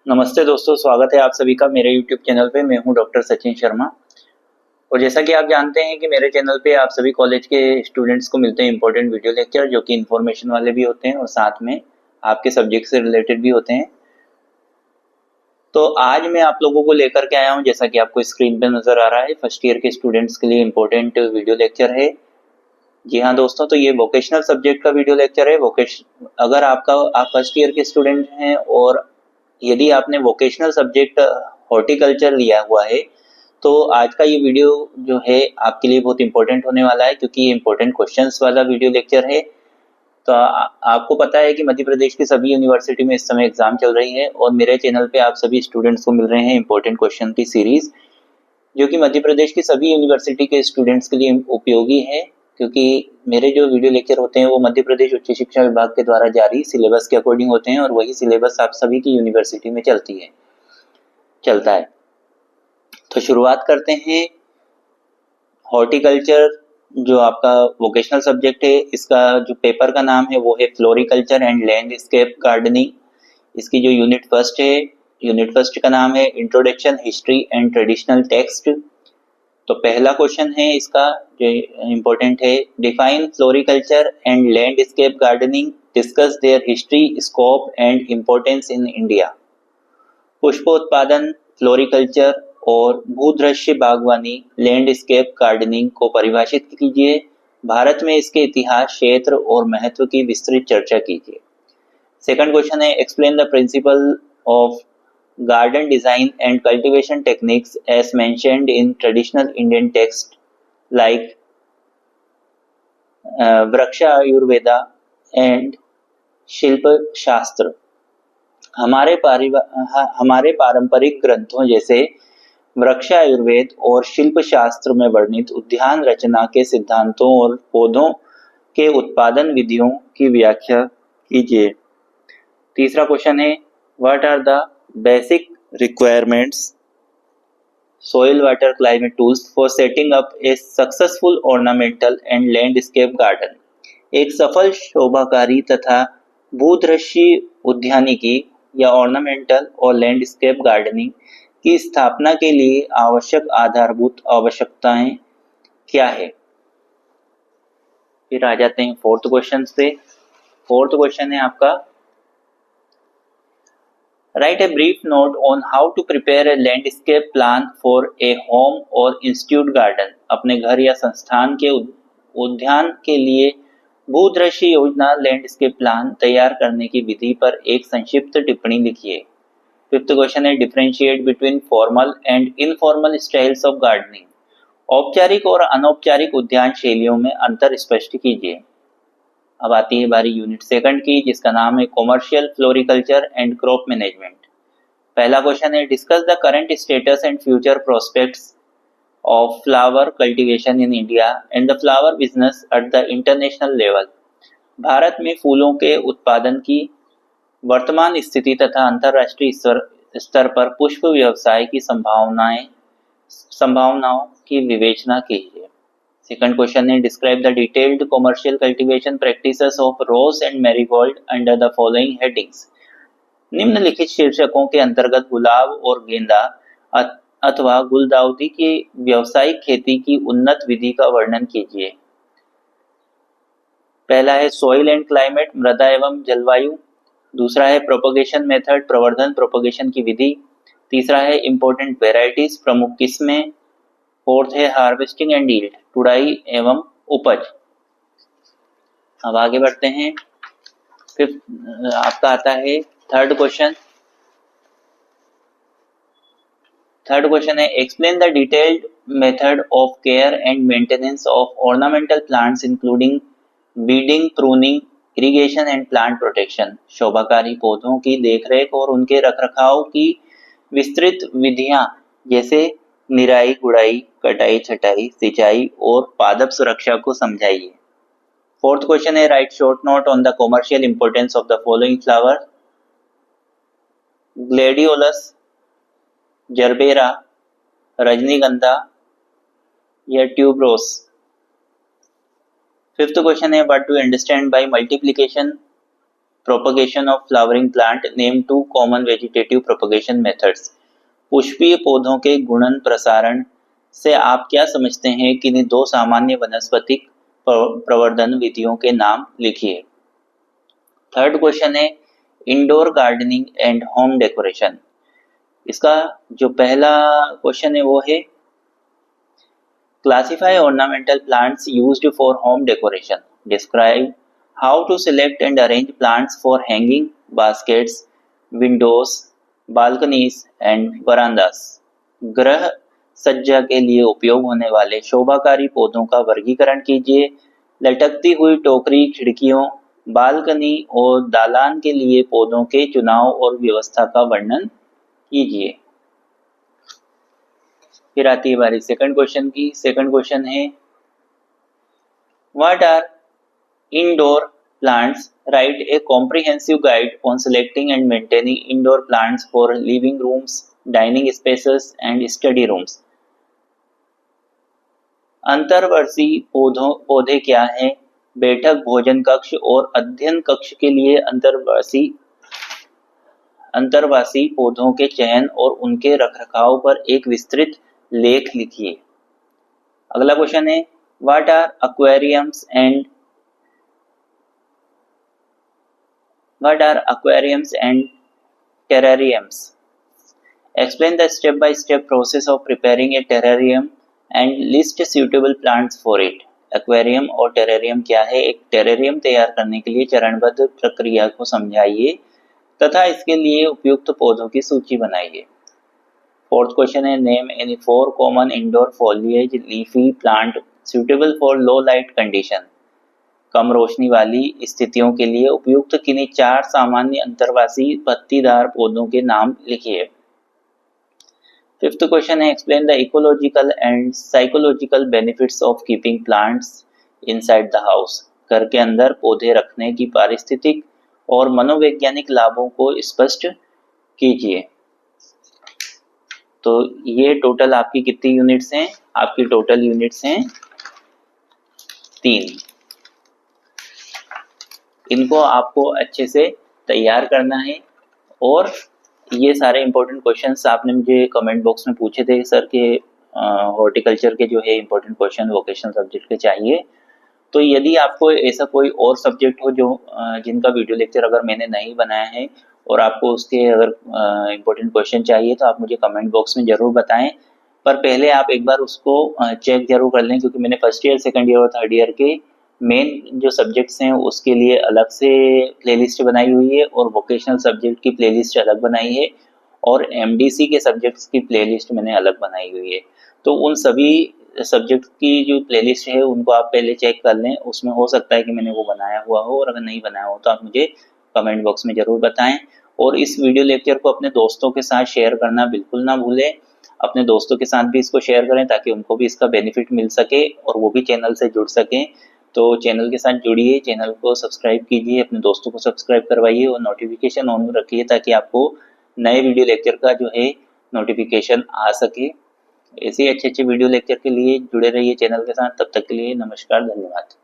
नमस्ते दोस्तों, स्वागत है आप सभी का मेरे YouTube चैनल पे। मैं हूं डॉक्टर सचिन शर्मा। और जैसा कि आप जानते हैं कि मेरे चैनल पे आप सभी कॉलेज के स्टूडेंट्स को मिलते हैं इंपॉर्टेंट वीडियो लेक्चर, जो कि इन्फॉर्मेशन वाले भी होते हैं और साथ में आपके सब्जेक्ट से रिलेटेड भी होते हैं। तो आज मैं आप लोगों को लेकर के आया हूं, जैसा कि आपको स्क्रीन पे नजर आ रहा है, फर्स्ट ईयर के स्टूडेंट्स के लिए इम्पोर्टेंट वीडियो लेक्चर है। जी हाँ दोस्तों, तो ये वोकेशनल सब्जेक्ट का वीडियो लेक्चर है। अगर आप फर्स्ट ईयर के स्टूडेंट हैं और यदि आपने वोकेशनल सब्जेक्ट हॉर्टिकल्चर लिया हुआ है, तो आज का ये वीडियो जो है आपके लिए बहुत इंपॉर्टेंट होने वाला है, क्योंकि ये इंपॉर्टेंट क्वेश्चंस वाला वीडियो लेक्चर है। तो आपको पता है कि मध्य प्रदेश की सभी यूनिवर्सिटी में इस समय एग्जाम चल रही है और मेरे चैनल पे आप सभी स्टूडेंट्स को मिल रहे हैं इंपॉर्टेंट क्वेश्चन की सीरीज, जो कि मध्य प्रदेश की सभी यूनिवर्सिटी के स्टूडेंट्स के लिए उपयोगी है। क्योंकि मेरे जो वीडियो लेक्चर होते हैं वो मध्य प्रदेश उच्च शिक्षा विभाग के द्वारा जारी सिलेबस के अकॉर्डिंग होते हैं और वही सिलेबस आप सभी की यूनिवर्सिटी में चलता है। तो शुरुआत करते हैं। हॉर्टिकल्चर जो आपका वोकेशनल सब्जेक्ट है, इसका जो पेपर का नाम है वो है फ्लोरिकल्चर एंड लैंडस्केप गार्डनिंग। इसकी जो यूनिट फर्स्ट का नाम है introduction history and traditional text. तो पहला क्वेश्चन है इसका जो इम्पोर्टेंट है, define floriculture and landscape gardening, discuss their history, scope and importance in India. पुष्पोत्पादन, फ्लोरिकल्चर और भूदृश्य बागवानी, लैंडस्केप गार्डनिंग को परिभाषित कीजिए। भारत में इसके इतिहास, क्षेत्र और महत्व की विस्तृत चर्चा कीजिए। सेकंड क्वेश्चन है, explain the principle of garden design and cultivation techniques as mentioned in traditional Indian text like वृक्षा आयुर्वेदा एंड शिल्प शास्त्र। हमारे पारंपरिक ग्रंथों जैसे वृक्ष आयुर्वेद और शिल्प शास्त्र में वर्णित उद्यान रचना के सिद्धांतों और पौधों के उत्पादन विधियों की व्याख्या कीजिए। तीसरा क्वेश्चन है, what are the basic requirements soil water climate tools for setting up a successful ornamental and landscape garden। एक सफल शोभाकारी तथा भूदृश्य उद्यानिकी या ऑर्नामेंटल और लैंडस्केप गार्डनिंग की स्थापना के लिए आवश्यक आधारभूत आवश्यकताएं क्या है। फिर आ जाते हैं फोर्थ क्वेश्चन पे। फोर्थ क्वेश्चन है आपका, Write a brief note on how to prepare a landscape plan for a home or institute garden। अपने घर या संस्थान के उद्यान के लिए भूदृश्य योजना लैंडस्केप प्लान तैयार करने की विधि पर एक संक्षिप्त टिप्पणी लिखिए। फिफ्थ क्वेश्चन है, differentiate between formal and informal styles of gardening. औपचारिक और अनौपचारिक उद्यान शैलियों में अंतर स्पष्ट कीजिए। अब आती है बारी यूनिट सेकंड की, जिसका नाम है commercial floriculture and crop management. पहला क्वेश्चन है, discuss the current status and future prospects of flower cultivation in India and the flower business at the international level. Bharat में फूलों के उत्पादन की वर्तमान स्थिति तथा अंतर्राष्ट्रीय स्तर पर पुष्प व्यवसाय की संभावनाओं की विवेचना कीजिए। सेकंड क्वेश्चन है, describe the detailed commercial cultivation practices of rose and marigold under the following headings. निम्नलिखित शीर्षकों के अंतर्गत गुलाब और गेंदा अथवा गुलदाउदी की व्यावसायिक खेती की उन्नत विधि का वर्णन कीजिए। पहला है सॉइल एंड क्लाइमेट, मृदा एवं जलवायु। दूसरा है प्रोपगेशन मेथड, प्रवर्धन प्रोपगेशन की विधि। तीसरा है इंपॉर्टेंट वेराइटीज, प्रमुख किस्में। फोर्थ है हार्वेस्टिंग एंड यील्ड, तुड़ाई एवं उपज। अब आगे बढ़ते हैं। फिफ्थ आपका आता है थर्ड क्वेश्चन है, explain the detailed method of care and maintenance of ornamental plants including weeding, pruning, irrigation and plant protection. शोभाकारी पौधों की देखरेख और उनके रखरखाव की विस्तृत विधियां जैसे निराई गुड़ाई, कटाई छटाई, सिंचाई और पादप सुरक्षा को समझाइए। फोर्थ क्वेश्चन है, write short note on the commercial importance of the following flower, gladiolus, gerbera, रजनीगंधा या ट्यूबरोस। फिफ्थ क्वेश्चन है, what to understand by multiplication, propagation of flowering plant, name 2 common vegetative propagation methods. पुष्पीय पौधों के गुणन प्रसारण से आप क्या समझते हैं? किन्हीं 2 सामान्य वनस्पतिक प्रवर्धन विधियों के नाम लिखिए। थर्ड क्वेश्चन है indoor gardening and home decoration. इसका जो पहला क्वेश्चन है वो है classify ornamental plants used for home decoration. Describe how to select and arrange plants for hanging baskets, windows, balconies and verandas. गृह सज्जा के लिए उपयोग होने वाले शोभाकारी पौधों का वर्गीकरण कीजिए। लटकती हुई टोकरी, खिड़कियों, बालकनी और दालान के लिए पौधों के चुनाव और व्यवस्था का वर्णन कीजिए। फिर आती है बारी सेकंड क्वेश्चन की। सेकंड क्वेश्चन है what are indoor plants? Write a comprehensive guide on selecting and maintaining indoor plants for living rooms, dining spaces and study rooms. अंतर्वर्षीय पौधे क्या हैं? बैठक, भोजन कक्ष और अध्ययन कक्ष के लिए अंतर्वासी पौधों के चयन और उनके रखरखाव पर एक विस्तृत लेख लिखिए। अगला क्वेश्चन है what are aquariums and terrariums? Explain the step by step process of preparing a terrarium and list suitable plants for it. Aquarium और टेरेरियम क्या है? एक टेरेरियम तैयार करने के लिए चरणबद्ध प्रक्रिया को समझाइए तथा इसके लिए उपयुक्त पौधों की सूची बनाइए। फोर्थ क्वेश्चन है name any 4 common indoor foliage leafy plant suitable for low light condition. कम रोशनी वाली स्थितियों के लिए उपयुक्त किन्हीं 4 सामान्य अंतर्वासी पत्तीदार पौधों के नाम लिखिए। फिफ्थ क्वेश्चन है explain the ecological and psychological benefits of keeping plants inside the house. घर के अंदर पौधे रखने की पारिस्थितिक और मनोवैज्ञानिक लाभों को स्पष्ट कीजिए। तो ये टोटल आपकी कितनी यूनिट्स हैं? आपकी टोटल यूनिट्स हैं 3। इनको आपको अच्छे से तैयार करना है और ये सारे इंपॉर्टेंट क्वेश्चंस आपने मुझे कमेंट बॉक्स में पूछे थे सर के हॉर्टिकल्चर के जो है इंपॉर्टेंट क्वेश्चन वोकेशनल सब्जेक्ट के चाहिए। तो यदि आपको ऐसा कोई और सब्जेक्ट हो जो जिनका वीडियो लेक्चर अगर मैंने नहीं बनाया है और आपको उसके अगर इंपॉर्टेंट क्वेश्चन चाहिए तो आप मुझे कमेंट बॉक्स में ज़रूर बताएं। पर पहले आप एक बार उसको चेक जरूर कर लें क्योंकि मैंने फर्स्ट ईयर, सेकंड ईयर और थर्ड ईयर के मेन जो सब्जेक्ट्स हैं उसके लिए अलग से प्लेलिस्ट बनाई हुई है और वोकेशनल सब्जेक्ट की प्लेलिस्ट अलग बनाई है और एमडीसी के सब्जेक्ट्स की प्लेलिस्ट मैंने अलग बनाई हुई है। तो उन सभी सब्जेक्ट की जो प्लेलिस्ट है उनको आप पहले चेक कर लें, उसमें हो सकता है कि मैंने वो बनाया हुआ हो और अगर नहीं बनाया हो तो आप मुझे कमेंट बॉक्स में ज़रूर बताएं। और इस वीडियो लेक्चर को अपने दोस्तों के साथ शेयर करना बिल्कुल ना भूलें। अपने दोस्तों के साथ भी इसको शेयर करें ताकि उनको भी इसका बेनिफिट मिल सके और वो भी चैनल से जुड़ सकें। तो चैनल के साथ जुड़िए, चैनल को सब्सक्राइब कीजिए, अपने दोस्तों को सब्सक्राइब करवाइए और नोटिफिकेशन ऑन रखिए ताकि आपको नए वीडियो लेक्चर का जो है नोटिफिकेशन आ सके। ऐसे अच्छे वीडियो लेक्चर के लिए जुड़े रहिए चैनल के साथ। तब तक के लिए नमस्कार, धन्यवाद।